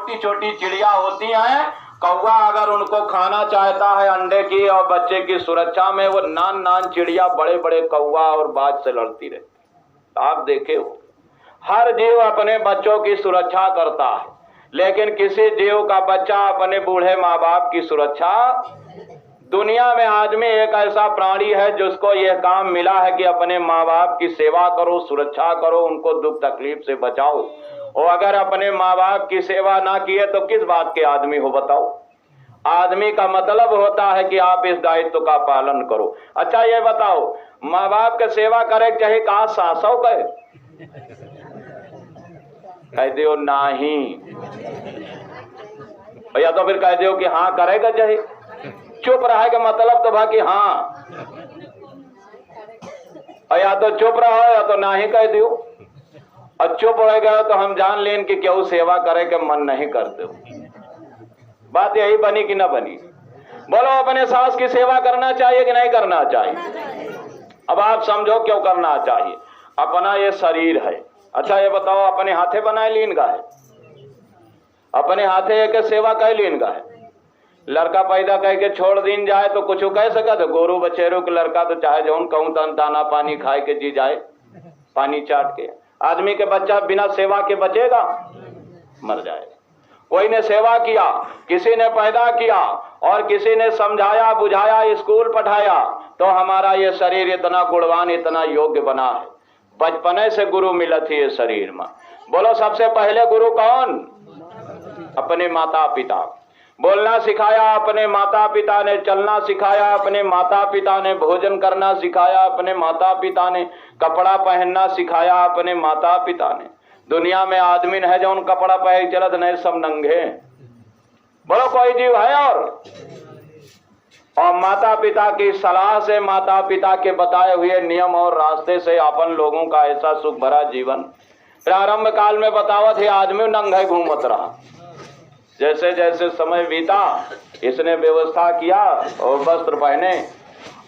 छोटी छोटी चिड़िया होती हैं, कौवा अगर उनको खाना चाहता है अंडे की और बच्चे की सुरक्षा में, वो नान नान चिड़िया बड़े बड़े कौवा और बाज से लड़ती रहती। आप देखे हो, हर जीव अपने बच्चों की सुरक्षा करता है, लेकिन किसी जीव का बच्चा अपने बूढ़े माँ बाप की सुरक्षा। दुनिया में आदमी एक ऐसा प्राणी है जिसको यह काम मिला है कि अपने माँ बाप की सेवा करो, सुरक्षा करो, उनको दुख तकलीफ से बचाओ। और अगर अपने माँ बाप की सेवा ना किए तो किस बात के आदमी हो बताओ। आदमी का मतलब होता है कि आप इस दायित्व का पालन करो। अच्छा ये बताओ, माँ बाप की सेवा करे चाहे कहा सासौ कहे, कह दो नहीं, या तो फिर कह दो कि हाँ करेगा चाहे। चुप रहेगा मतलब तो भाई हाँ, या तो चुप रहो या तो नहीं कह दो। और चुप हो गए तो हम जान लें कि क्यों सेवा करे के मन नहीं करते हो। बात यही बनी कि ना बनी? बोलो, अपने सास की सेवा करना चाहिए कि नहीं करना चाहिए? अब आप समझो क्यों करना चाहिए। अपना ये शरीर है। अच्छा ये बताओ, अपने हाथे बनाए लीन का है, अपने हाथे एक सेवा कह लीन का है। लड़का पैदा कह के छोड़ दीन जाए तो कुछ कह सका तो गोरू बचेरू के लड़का तो चाहे जौन कहूं तन दाना पानी खाए के जी जाए, पानी चाट के। आदमी के बच्चा बिना सेवा के बचेगा, मर जाएगा। कोई ने सेवा किया, किसी ने पैदा किया और किसी ने समझाया बुझाया, स्कूल पढ़ाया, तो हमारा ये शरीर इतना गुणवान, इतना योग्य बना है। बचपने से गुरु मिला थी ये शरीर में। बोलो, सबसे पहले गुरु कौन? अपने माता पिता। बोलना सिखाया अपने माता पिता ने, चलना सिखाया अपने माता पिता ने, भोजन करना सिखाया अपने माता पिता ने, कपड़ा पहनना सिखाया अपने माता पिता ने। दुनिया में आदमी है जो उन कपड़ा पहन चलत नहीं, सब नंगे। बोलो कोई जीव है? और माता पिता की सलाह से, माता पिता के बताए हुए नियम और रास्ते से अपन लोगों का ऐसा सुख भरा जीवन प्रारंभ काल में बतावत है। आदमी नंगे घूमत रहा, जैसे जैसे समय बीता इसने व्यवस्था किया और वस्त्र पहने।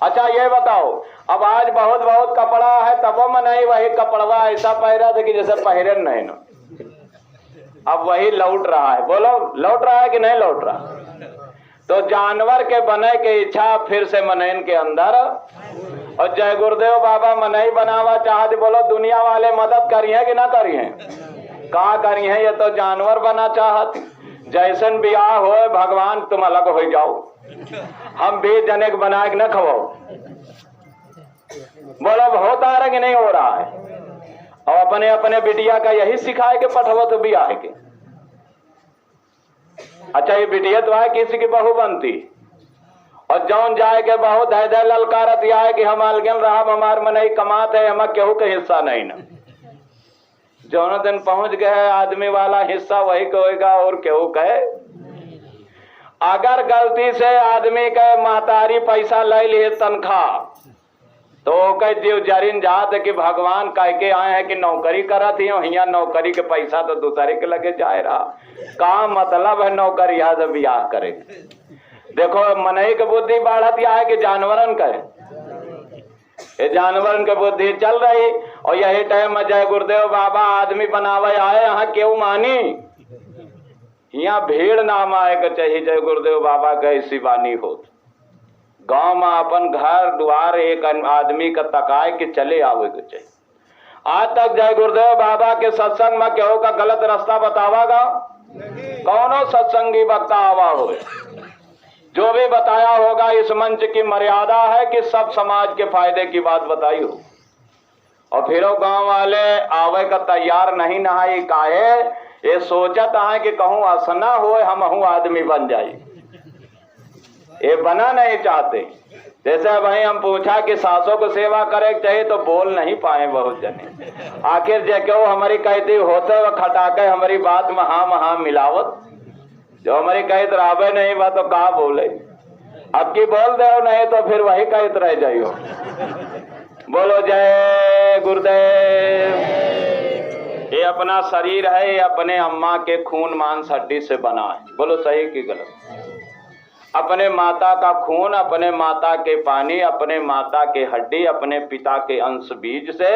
अच्छा ये बताओ, अब आज बहुत बहुत कपड़ा है तब में नहीं वही कपड़वा ऐसा पहरा था कि जैसे पहरे नहीं ना, अब वही लौट रहा है। बोलो, लौट रहा है कि नहीं लौट रहा? तो जानवर के बने के इच्छा फिर से मनैन के अंदर। और जय गुरुदेव बाबा मनई बनावा चाहते। बोलो, दुनिया वाले मदद करिए कि ना करिए? कहा करिए? ये तो जानवर बना चाहती। जैसन बियाह हो भगवान तुम अलग हो जाओ, हम 20 जने बना के न खवाओ। बोलो, होता रहा कि नहीं हो रहा है? और अपने अपने बिटिया का यही सिखाए के पठवो तो बियाह के। अच्छा ये बिटिया तो है किसी की बहू बनती, और जौन जाए के बहू धय धय ललकारत है कि हम अलगन रहा, हमार मनई कमात है, हम केहू के हिस्सा नहीं ना। जौन दिन पहुंच गए आदमी वाला हिस्सा वही कहेगा और केहू कहे। अगर गलती से आदमी के महतारी पैसा ले लिए तनख्वाह, तो कह जीव जरिन जात कि भगवान कह के आए हैं कि नौकरी करत ही यहाँ, नौकरी के पैसा तो दूसरे के लगे जाए रहा। का मतलब है नौकरी है जब ब्याह करे? देखो मनई के बुद्धि बढ़त है कि जानवरन का है। ये जानवरन के बुद्धि चल रही। और यही टाइम में जय गुरुदेव बाबा आदमी बनावे आए, यहाँ क्यों मानी? यहाँ भीड़ नाम आए के चाहिए। जय गुरुदेव बाबा का ऐसी बानी हो। गांव में अपन घर द्वार एक आदमी का तकाए के चले आवे के चाहिए। आज तक जय गुरुदेव बाबा के सत्संग में केहू का गलत रास्ता बतावागा? कौनो सत्संगी वक्ता आवा हो, जो भी बताया होगा, इस मंच की मर्यादा है कि सब समाज के फायदे की बात बताई हो। और फिर गांव वाले आवे का तैयार नहीं नहाई काहे? ये सोचत है कि कहूँ असना हो हम आदमी बन जाए, ये बना नहीं चाहते। जैसे भाई हम पूछा कि सासों को सेवा करे चाहिए तो बोल नहीं पाए बहुत जने। आखिर जे क्यों हमारी कहती होते हुए खटाके हमारी बात में हाँ मिलावत, जो हमारी कहत रावे नहीं बा तो कहा बोले। अब की बोल दे नहीं तो फिर वही कहत रह जाइयो। बोलो जय गुरुदेव। ये अपना शरीर है, ये अपने अम्मा के खून मांस हड्डी से बना है। बोलो सही की गलत? अपने माता का खून, अपने माता के पानी, अपने माता के हड्डी, अपने पिता के अंश बीज से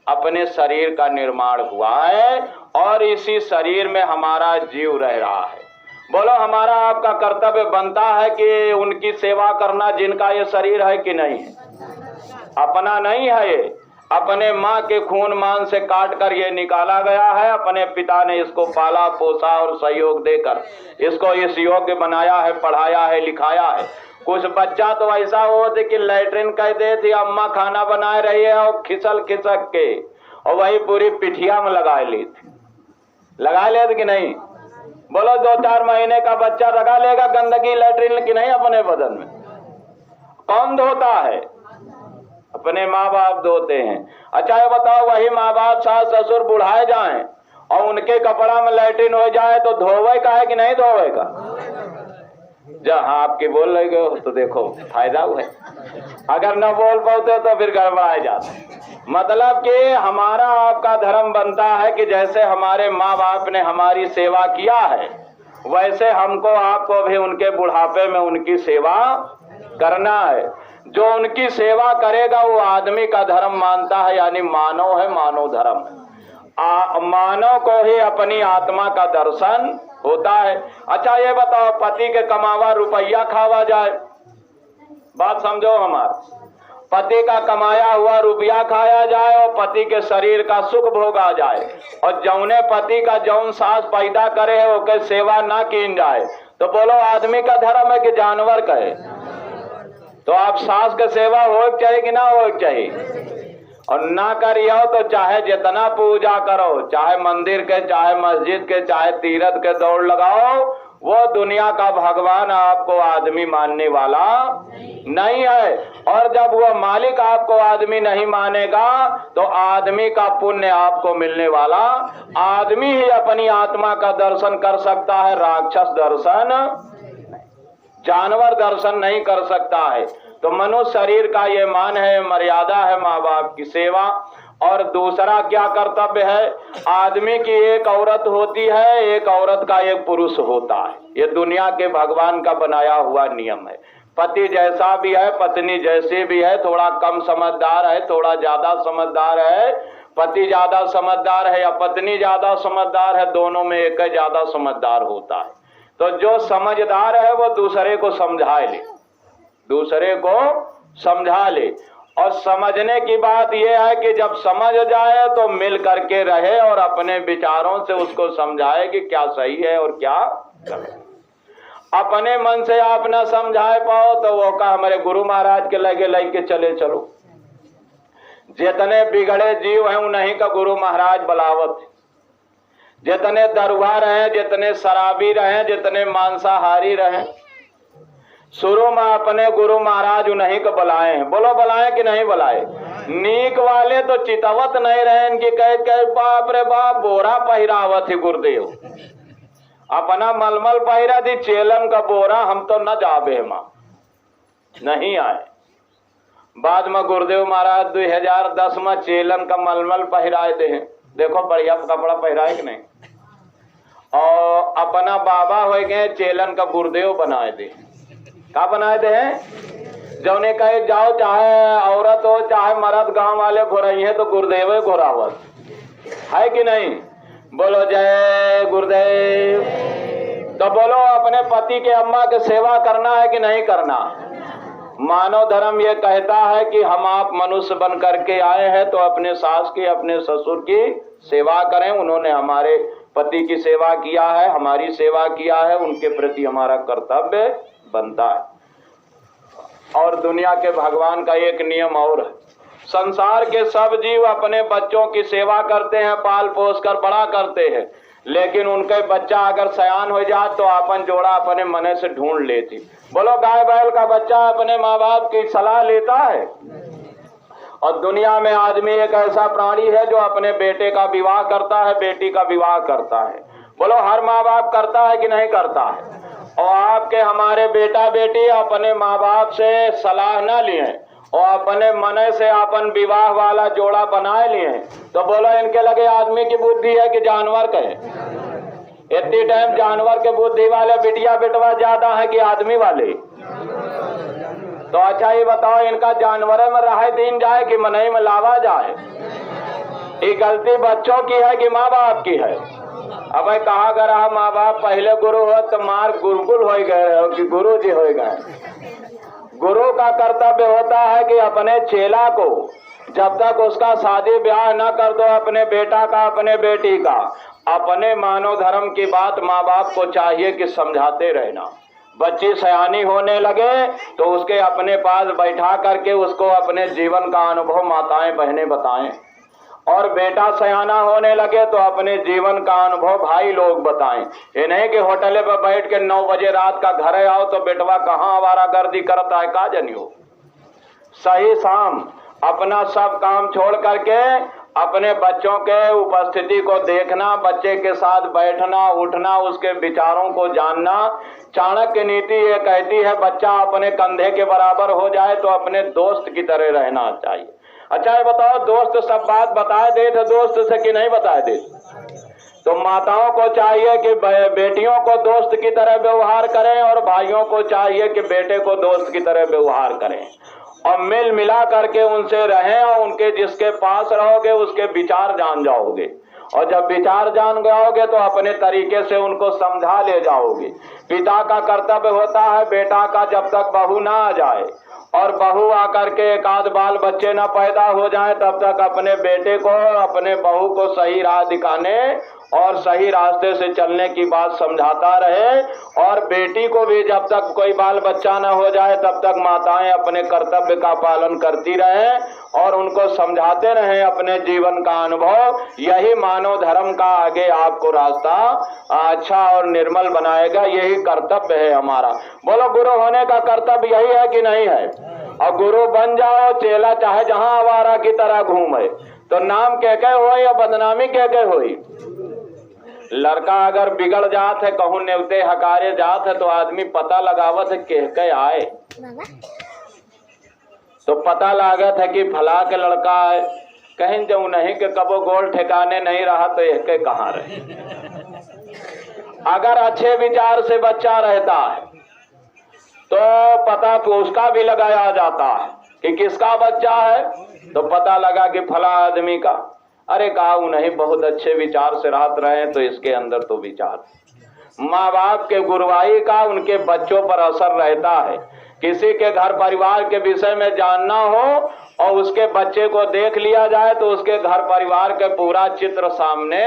अपने शरीर का निर्माण हुआ है और इसी शरीर में हमारा जीव रह रहा है। बोलो हमारा आपका कर्तव्य बनता है कि उनकी सेवा करना जिनका ये शरीर है कि नहीं है? अपना नहीं है ये, अपने माँ के खून मान से काट कर ये निकाला गया है। अपने पिता ने इसको पाला पोसा और सहयोग देकर इसको इस योग्य बनाया है, पढ़ाया है, लिखाया है। कुछ बच्चा तो ऐसा हो कि लैट्रिन कह दे थी अम्मा खाना बनाए रही है और खिसल खिसक के और वही पूरी पिठिया में लगा ली थी। लगा ले कि नहीं? बोलो 2-4 महीने का बच्चा लगा लेगा गंदगी लैट्रिन की नहीं अपने बदन में? कौन धोता है? अपने माँ बाप धोते हैं। अच्छा ये बताओ वही माँ बाप सास ससुर बुढ़ाए जाएं और उनके कपड़ा में लैट्रिन हो जाए तो धोवे का है कि नहीं धोवे का? जहाँ आपकी बोल रहे हो तो देखो फायदा हुआ है, अगर न बोल पाते तो फिर गड़बड़ाए जाते। मतलब कि हमारा आपका धर्म बनता है कि जैसे हमारे माँ बाप ने हमारी सेवा किया है वैसे हमको आपको भी उनके बुढ़ापे में उनकी सेवा करना है। जो उनकी सेवा करेगा वो आदमी का धर्म मानता है, यानी मानव है, मानव धर्म है। मानव को ही अपनी आत्मा का दर्शन होता है। अच्छा ये बताओ पति के कमावा रुपया खावा जाए, बात समझो हमारा, पति का कमाया हुआ रुपया खाया जाए और पति के शरीर का सुख भोगा जाए और जौने पति का जौन सास पैदा करे है ओके सेवा ना की जाए, तो बोलो आदमी का धर्म है कि जानवर का है? तो आप सास के सेवा हो चाहिए कि ना हो चाहिए? और ना करियो तो चाहे जितना पूजा करो, चाहे मंदिर के, चाहे मस्जिद के, चाहे तीर्थ के दौड़ लगाओ, वो दुनिया का भगवान आपको आदमी मानने वाला नहीं है। और जब वो मालिक आपको आदमी नहीं मानेगा तो आदमी का पुण्य आपको मिलने वाला। आदमी ही अपनी आत्मा का दर्शन कर सकता है, राक्षस दर्शन, जानवर दर्शन नहीं कर सकता है। तो मनुष्य शरीर का ये मान है, मर्यादा है माँ बाप की सेवा। और दूसरा क्या कर्तव्य है? आदमी की एक औरत होती है, एक औरत का एक पुरुष होता है। ये दुनिया के भगवान का बनाया हुआ नियम है। पति जैसा भी है, पत्नी जैसी भी है, थोड़ा कम समझदार है, थोड़ा ज्यादा समझदार है, पति ज्यादा समझदार है या पत्नी ज्यादा समझदार है, दोनों में एक ज्यादा समझदार होता है। तो जो समझदार है वो दूसरे को समझा ले, दूसरे को समझा ले। और समझने की बात यह है कि जब समझ जाए तो मिल करके रहे और अपने विचारों से उसको समझाए कि क्या सही है और क्या गलत। अपने मन से आप न समझाए पाओ तो वो का हमारे गुरु महाराज के लगे लेके चले चलो। जितने बिगड़े जीव हैं उन्हीं का गुरु महाराज बलावत। जितने दरुआ रहे, जितने शराबी रहे, जितने मांसाहारी रहे, शुरू में अपने गुरु महाराज उन्हीं को बुलाए हैं। बोलो बुलाए कि नहीं बुलाए? नीक वाले तो चितवत नहीं रहे, इनकी कह बाप रे बाप बोरा पहरावत है गुरुदेव, अपना मलमल पहरा थी चेलन का बोरा, हम तो न जाबे मां नहीं आए। बाद में गुरुदेव महाराज 2010 में चेलन का मलमल पहराए दे, देखो बढ़िया कपड़ा पहराए कि नहीं। और अपना बाबा हो गए चेलन का गुरुदेव बनाए दे। क्या बनाए दे हैं? जौने कहे जाओ, चाहे औरत हो चाहे मर्द, गांव वाले घुराई है तो गुरुदेव घुरावत है कि नहीं? बोलो जय गुरुदेव। तो बोलो अपने पति के अम्मा की सेवा करना है कि नहीं करना? मानव धर्म ये कहता है कि हम आप मनुष्य बन करके आए हैं तो अपने सास की, अपने ससुर की सेवा करें। उन्होंने हमारे पति की सेवा किया है, हमारी सेवा किया है, उनके प्रति हमारा कर्तव्य बनता है। और दुनिया के भगवान का एक नियम और है, संसार के सब जीव अपने बच्चों की सेवा करते हैं, पाल पोस कर बड़ा करते हैं, लेकिन उनके बच्चा अगर सयान हो जाए तो अपन जोड़ा अपने मन से ढूंढ लेती। बोलो गाय बैल का बच्चा अपने माँ बाप की सलाह लेता है? और दुनिया में आदमी एक ऐसा प्राणी है जो अपने बेटे का विवाह करता है, बेटी का विवाह करता है। बोलो हर माँ बाप करता है कि नहीं करता है? और आपके हमारे बेटा बेटी अपने माँ बाप से सलाह न लिए और अपने मन से अपन विवाह वाला जोड़ा बनाए लिए, तो बोलो इनके लगे आदमी की बुद्धि है कि जानवर का है? इतनी टाइम जानवर के बुद्धि वाले बिटिया बेटवा ज्यादा है कि आदमी वाले? तो अच्छा ये बताओ इनका जानवर में रहे दिन जाए कि मनई में लावा जाए? ये गलती बच्चों की है कि माँ बाप की है? अब कहा कर रहा माँ बाप पहले गुरु हो तो मार गुरुकुल हो गए हो कि गुरु जी हो गए। गुरु का कर्तव्य होता है कि अपने चेला को जब तक उसका शादी ब्याह न कर दो, अपने बेटा का अपने बेटी का, अपने मानव धर्म की बात माँ बाप को चाहिए कि समझाते रहना। बच्ची सयानी होने लगे तो उसके अपने पास बैठा करके उसको अपने जीवन का अनुभव माताएं बहनें बताएं, और बेटा सयाना होने लगे तो अपने जीवन का अनुभव भाई लोग बताएं। ये नहीं कि होटल पर बैठ के 9 बजे रात का घर आओ तो बेटवा कहाँ आवारागर्दी करता है का जनियो। सही शाम अपना सब काम छोड़ करके अपने बच्चों के उपस्थिति को देखना, बच्चे के साथ बैठना उठना, उसके विचारों को जानना। चाणक्य नीति ये कहती है बच्चा अपने कंधे के बराबर हो जाए तो अपने दोस्त की तरह रहना चाहिए। अच्छा ये बताओ, दोस्त सब बात बताए दे तो दोस्त से कि नहीं बताए दे? तो माताओं को चाहिए कि बेटियों को दोस्त की तरह व्यवहार करें और भाइयों को चाहिए कि बेटे को दोस्त की तरह व्यवहार करें, और मिल मिला करके उनसे रहें, और उनके जिसके पास रहोगे उसके विचार जान जाओगे, और जब विचार जान जाओगे तो अपने तरीके से उनको समझा ले जाओगे। पिता का कर्तव्य होता है बेटा का जब तक बहू ना आ जाए और बहू आकर के एक आध बाल बच्चे ना पैदा हो जाए तब तक अपने बेटे को अपने बहू को सही राह दिखाने और सही रास्ते से चलने की बात समझाता रहे, और बेटी को भी जब तक कोई बाल बच्चा न हो जाए तब तक माताएं अपने कर्तव्य का पालन करती रहें और उनको समझाते रहें अपने जीवन का अनुभव। यही मानव धर्म का आगे आपको रास्ता अच्छा और निर्मल बनाएगा। यही कर्तव्य है हमारा। बोलो, गुरु होने का कर्तव्य यही है कि नहीं है? और गुरु बन जाओ, चेला चाहे जहां आवारा की तरह घूमे तो नाम कह हो या बदनामी कह होई। लड़का अगर बिगड़ जात है, कहूँ नेवते हकारे जात है तो आदमी पता लगावत है कह आए, तो पता लागत है कि फला के लड़का है, कहीं जाऊं नहीं कि कबो गोल ठिकाने नहीं रहा तो यह के कहाँ रहे। अगर अच्छे विचार से बच्चा रहता है तो पता उसका भी लगाया जाता है कि किसका बच्चा है, तो पता लगा कि फला आदमी का। अरे कहा नहीं, बहुत अच्छे विचार से राहत रहे तो इसके अंदर तो विचार। माँ बाप के गुरुवाई का उनके बच्चों पर असर रहता है। किसी के घर परिवार के विषय में जानना हो और उसके बच्चे को देख लिया जाए तो उसके घर परिवार के पूरा चित्र सामने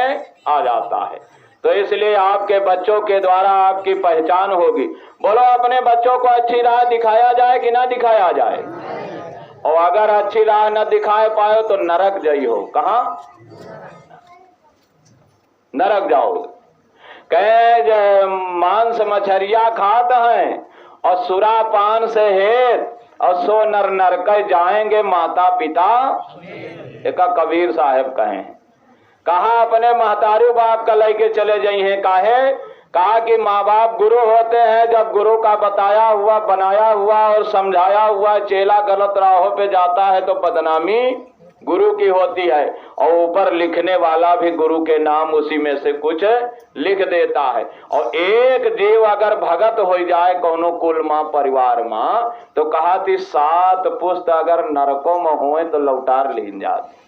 आ जाता है। तो इसलिए आपके बच्चों के द्वारा आपकी पहचान होगी। बोलो, अपने बच्चों को अच्छी राह दिखाया जाए कि ना दिखाया जाए? और अगर अच्छी राह न दिखाए पाए तो नरक जाई हो। कहाँ नरक जाओगे? कहे मांस मछरिया खात हैं और सुरा पान से हेत और सो नर नरक जाएंगे माता पिता। एक कबीर साहब कहे, कहा अपने महतारू बाप का लेके चले जाई हैं। काहे? कहा कि माँ बाप गुरु होते हैं। जब गुरु का बताया हुआ बनाया हुआ और समझाया हुआ चेला गलत राहों पे जाता है तो बदनामी गुरु की होती है, और ऊपर लिखने वाला भी गुरु के नाम उसी में से कुछ लिख देता है। और एक जीव अगर भगत हो जाए कोनो कुल माँ परिवार माँ, तो कहा थी 7 पुस्त अगर नरकों में हुए तो लौटार लीन जाती।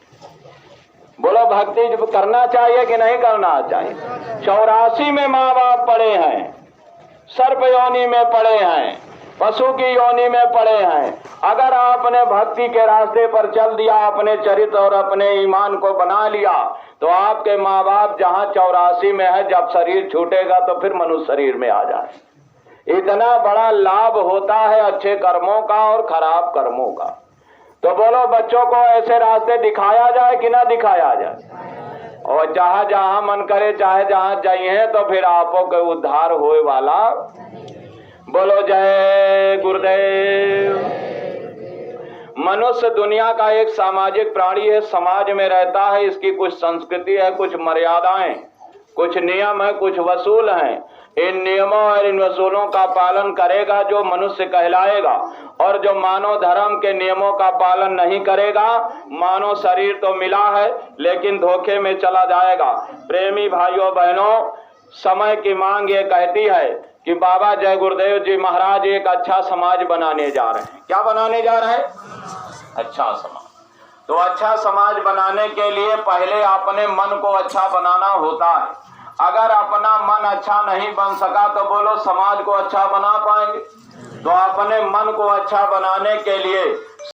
बोलो, भक्ति करना चाहिए कि नहीं करना चाहिए? 84 में माँ बाप पड़े हैं, सर्प योनि में पड़े हैं, पशु की योनि में पड़े हैं। अगर आपने भक्ति के रास्ते पर चल दिया, अपने चरित्र और अपने ईमान को बना लिया, तो आपके माँ बाप जहाँ 84 में है, जब शरीर छूटेगा तो फिर मनुष्य शरीर में आ जाए। इतना बड़ा लाभ होता है अच्छे कर्मों का और खराब कर्मों का। तो बोलो, बच्चों को ऐसे रास्ते दिखाया जाए कि ना दिखाया जाए? और जहाँ जहाँ मन करे चाहे जहाँ जाइए तो फिर आपो के उद्धार होए वाला। बोलो जय गुरुदेव। मनुष्य दुनिया का एक सामाजिक प्राणी है, समाज में रहता है। इसकी कुछ संस्कृति है, कुछ मर्यादाएं, कुछ नियम है, कुछ वसूल हैं। इन नियमों और इन वसूलों का पालन करेगा जो मनुष्य कहलाएगा, और जो मानव धर्म के नियमों का पालन नहीं करेगा, मानव शरीर तो मिला है लेकिन धोखे में चला जाएगा। प्रेमी भाइयों बहनों, समय की मांग ये कहती है कि बाबा जय गुरुदेव जी महाराज एक अच्छा समाज बनाने जा रहे हैं। क्या बनाने जा रहे हैं? अच्छा समाज। तो अच्छा समाज बनाने के लिए पहले अपने मन को अच्छा बनाना होता है। अगर अपना मन अच्छा नहीं बन सका तो बोलो समाज को अच्छा बना पाएंगे? तो अपने मन को अच्छा बनाने के लिए